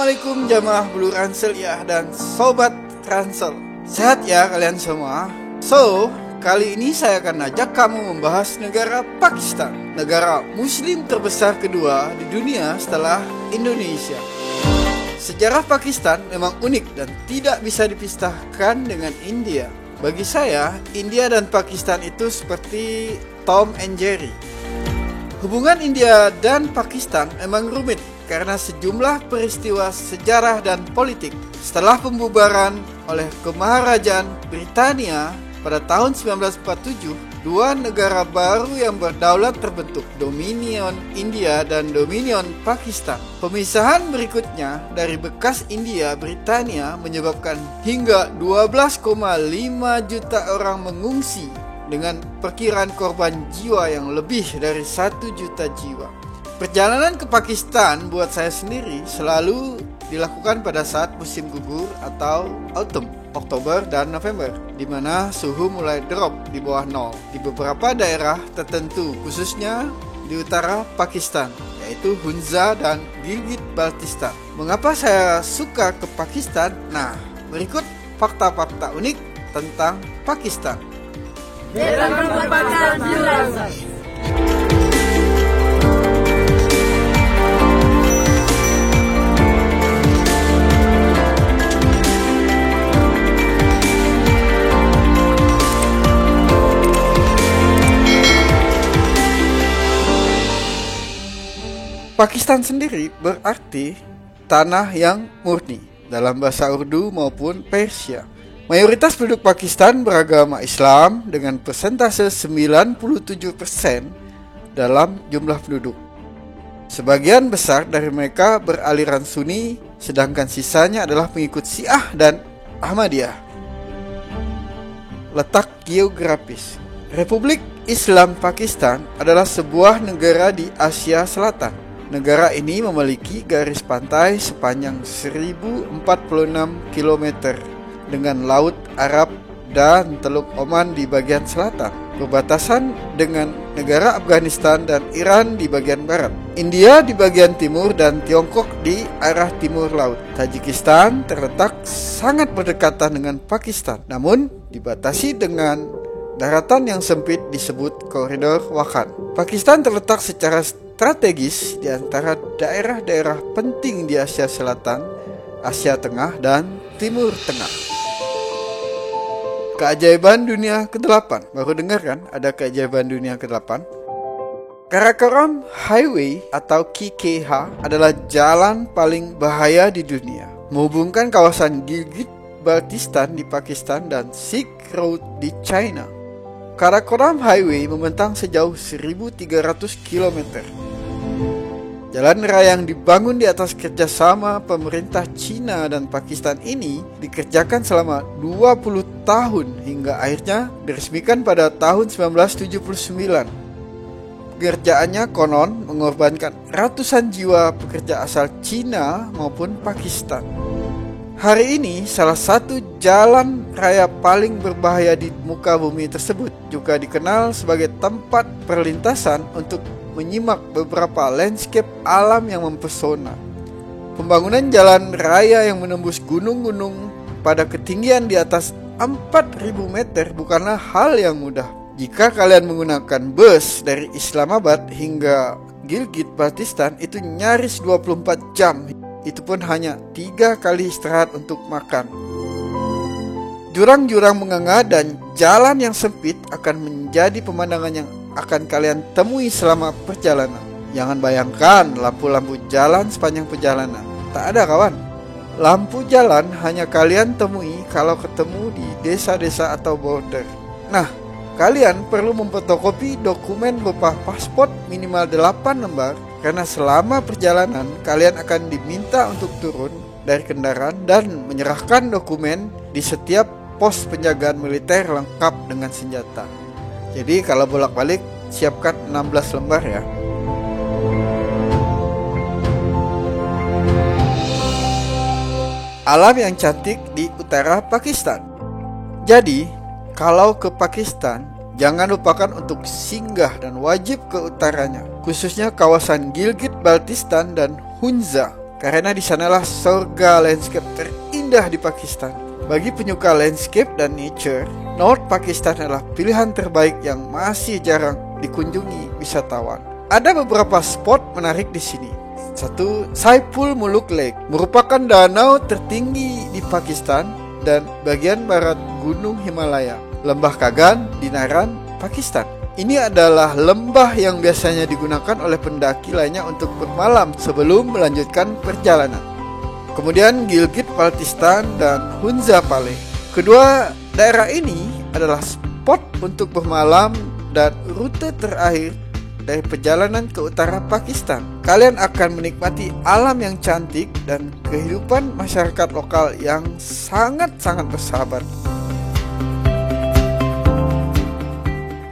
Assalamualaikum jamaah Blue Ransel ya dan Sobat Ransel. Sehat ya kalian semua? Kali ini saya akan ajak kamu membahas negara Pakistan, negara muslim terbesar kedua di dunia setelah Indonesia. Sejarah Pakistan memang unik dan tidak bisa dipisahkan dengan India. Bagi saya, India dan Pakistan itu seperti Tom and Jerry. Hubungan India dan Pakistan memang rumit karena sejumlah peristiwa sejarah dan politik. Setelah pembubaran oleh Kemaharajaan Britania pada tahun 1947, dua negara baru yang berdaulat terbentuk, Dominion India dan Dominion Pakistan. Pemisahan berikutnya dari bekas India Britania menyebabkan hingga 12,5 juta orang mengungsi dengan perkiraan korban jiwa yang lebih dari 1 juta jiwa. Perjalanan ke Pakistan buat saya sendiri selalu dilakukan pada saat musim gugur atau autumn, Oktober dan November, di mana suhu mulai drop di bawah nol di beberapa daerah tertentu, khususnya di utara Pakistan, yaitu Hunza dan Gilgit-Baltistan. Mengapa saya suka ke Pakistan? Nah, berikut fakta-fakta unik tentang Pakistan. Pakistan sendiri berarti tanah yang murni dalam bahasa Urdu maupun Persia. Mayoritas penduduk Pakistan beragama Islam dengan persentase 97% dalam jumlah penduduk. Sebagian besar dari mereka beraliran Sunni, sedangkan sisanya adalah pengikut Syiah dan Ahmadiyah. Letak geografis. Republik Islam Pakistan adalah sebuah negara di Asia Selatan. Negara ini memiliki garis pantai sepanjang 1046 km dengan Laut Arab dan Teluk Oman di bagian selatan, berbatasan dengan negara Afghanistan dan Iran di bagian barat, India di bagian timur dan Tiongkok di arah timur laut. Tajikistan terletak sangat berdekatan dengan Pakistan, namun dibatasi dengan daratan yang sempit disebut koridor Wakhan. Pakistan terletak secara strategis di antara daerah-daerah penting di Asia Selatan, Asia Tengah, dan Timur Tengah. Keajaiban dunia ke-8. Baru dengar kan ada keajaiban dunia ke-8? Karakoram Highway atau KKH adalah jalan paling bahaya di dunia, menghubungkan kawasan Gilgit-Baltistan di Pakistan dan Silk Road di China. Karakoram Highway membentang sejauh 1.300 km. Jalan raya yang dibangun di atas kerjasama pemerintah Cina dan Pakistan ini dikerjakan selama 20 tahun hingga akhirnya diresmikan pada tahun 1979. Pekerjaannya konon mengorbankan ratusan jiwa pekerja asal Cina maupun Pakistan. Hari ini salah satu jalan raya paling berbahaya di muka bumi tersebut juga dikenal sebagai tempat perlintasan untuk menyimak beberapa landscape alam yang mempesona. Pembangunan jalan raya yang menembus gunung-gunung pada ketinggian di atas 4.000 meter bukanlah hal yang mudah. Jika kalian menggunakan bus dari Islamabad hingga Gilgit-Baltistan itu nyaris 24 jam. Itu pun hanya 3 kali istirahat untuk makan. Jurang-jurang menganga dan jalan yang sempit akan menjadi pemandangan yang akan kalian temui selama perjalanan. Jangan bayangkan lampu-lampu jalan sepanjang perjalanan. Tak ada kawan. Lampu jalan hanya kalian temui kalau ketemu di desa-desa atau border. Nah, kalian perlu memfotokopi dokumen berupa paspor minimal 8 lembar karena selama perjalanan kalian akan diminta untuk turun dari kendaraan dan menyerahkan dokumen di setiap pos penjagaan militer lengkap dengan senjata. Jadi kalau bolak-balik siapkan 16 lembar ya. Alam yang cantik di utara Pakistan. Jadi kalau ke Pakistan jangan lupakan untuk singgah dan wajib ke utaranya, khususnya kawasan Gilgit-Baltistan dan Hunza. karena di sanalah surga landscape terindah di Pakistan. Bagi penyuka landscape dan nature, North Pakistan adalah pilihan terbaik yang masih jarang dikunjungi wisatawan. Ada beberapa spot menarik di sini. Satu, Saiful Muluk Lake merupakan danau tertinggi di Pakistan dan bagian barat Gunung Himalaya. Lembah Kagan di Naran, Pakistan. Ini adalah lembah yang biasanya digunakan oleh pendaki lainnya untuk bermalam sebelum melanjutkan perjalanan. Kemudian Gilgit-Baltistan dan Hunza Pale. Kedua daerah ini adalah spot untuk bermalam dan rute terakhir dari perjalanan ke utara Pakistan. Kalian akan menikmati alam yang cantik dan kehidupan masyarakat lokal yang sangat-sangat bersahabat.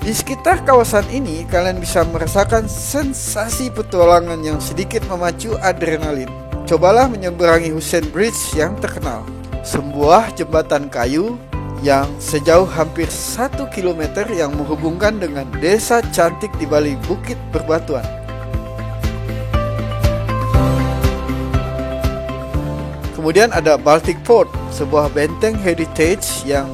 Di sekitar kawasan ini, kalian bisa merasakan sensasi petualangan yang sedikit memacu adrenalin. Cobalah menyeberangi Hussein Bridge yang terkenal, sebuah jembatan kayu yang sejauh hampir 1 km yang menghubungkan dengan desa cantik di balik bukit berbatuan. Kemudian ada Baltic Fort, sebuah benteng heritage yang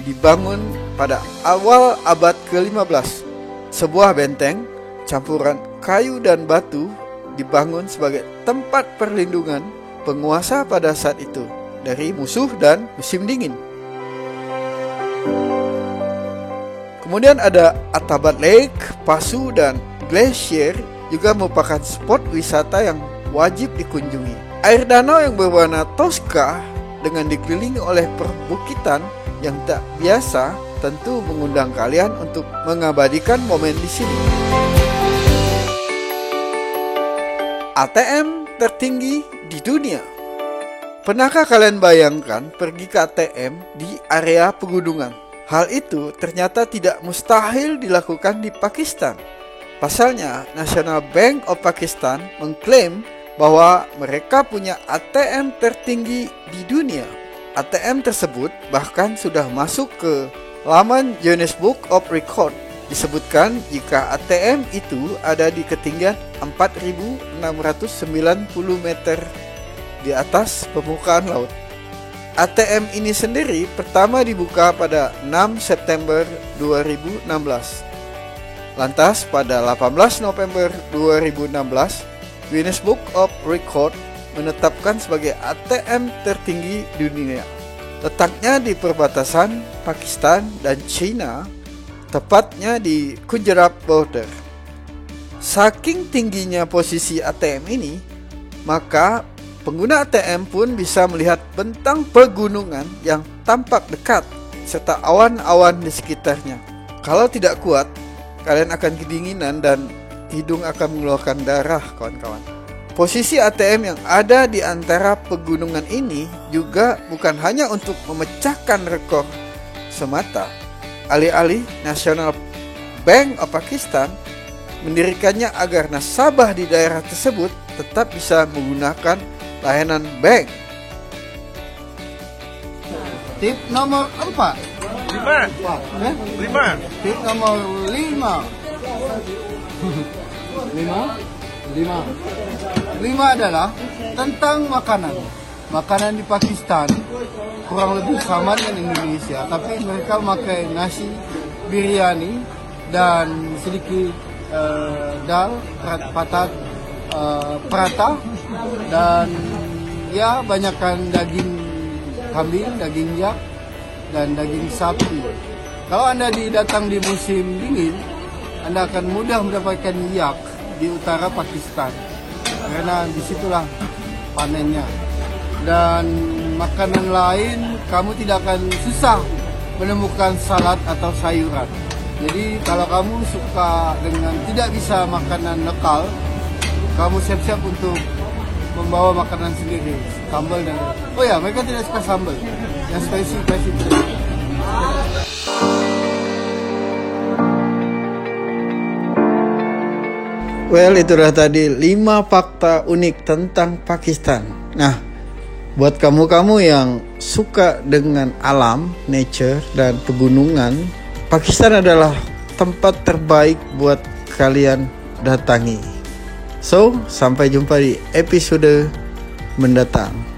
dibangun pada awal abad ke-15. Sebuah benteng campuran kayu dan batu dibangun sebagai tempat perlindungan penguasa pada saat itu dari musuh dan musim dingin. Kemudian ada Atabat Lake, Pasu, dan Glacier juga merupakan spot wisata yang wajib dikunjungi. Air danau yang berwarna Tosca dengan dikelilingi oleh perbukitan yang tak biasa tentu mengundang kalian untuk mengabadikan momen di sini. ATM tertinggi di dunia. Pernahkah kalian bayangkan pergi ke ATM di area pegunungan? Hal itu ternyata tidak mustahil dilakukan di Pakistan. Pasalnya, National Bank of Pakistan mengklaim bahwa mereka punya ATM tertinggi di dunia. ATM tersebut bahkan sudah masuk ke laman Guinness Book of Record. Disebutkan jika ATM itu ada di ketinggian 4.690 meter di atas permukaan laut. ATM ini sendiri pertama dibuka pada 6 September 2016. Lantas pada 18 November 2016, Guinness Book of Record menetapkan sebagai ATM tertinggi dunia. Letaknya di perbatasan Pakistan dan China, tepatnya di Gujarat border. Saking tingginya posisi ATM ini, maka pengguna ATM pun bisa melihat bentang pegunungan yang tampak dekat serta awan-awan di sekitarnya. Kalau tidak kuat, kalian akan kedinginan dan hidung akan mengeluarkan darah, kawan-kawan. Posisi ATM yang ada di antara pegunungan ini juga bukan hanya untuk memecahkan rekor semata. Alih-alih National Bank of Pakistan mendirikannya agar nasabah di daerah tersebut tetap bisa menggunakan layanan bank. Tip nomor 4. 5. Tip nomor 5. 5 adalah tentang makanan. Makanan di Pakistan kurang lebih sama dengan Indonesia, tapi mereka memakai nasi biryani dan sedikit dal, prata, dan ya banyakkan daging kambing, daging yak, dan daging sapi. Kalau Anda datang di musim dingin, Anda akan mudah mendapatkan yak di utara Pakistan, karena disitulah panennya. Dan makanan lain, kamu tidak akan susah menemukan salad atau sayuran. Jadi kalau kamu suka dengan tidak bisa makanan lokal, kamu siap-siap untuk membawa makanan sendiri, sambal dan oh ya, mereka tidak suka sambal, yang spicy. Well, itulah tadi 5 fakta unik tentang Pakistan. Nah, buat kamu-kamu yang suka dengan alam, nature, dan pegunungan, Pakistan adalah tempat terbaik buat kalian datangi. So, sampai jumpa di episode mendatang.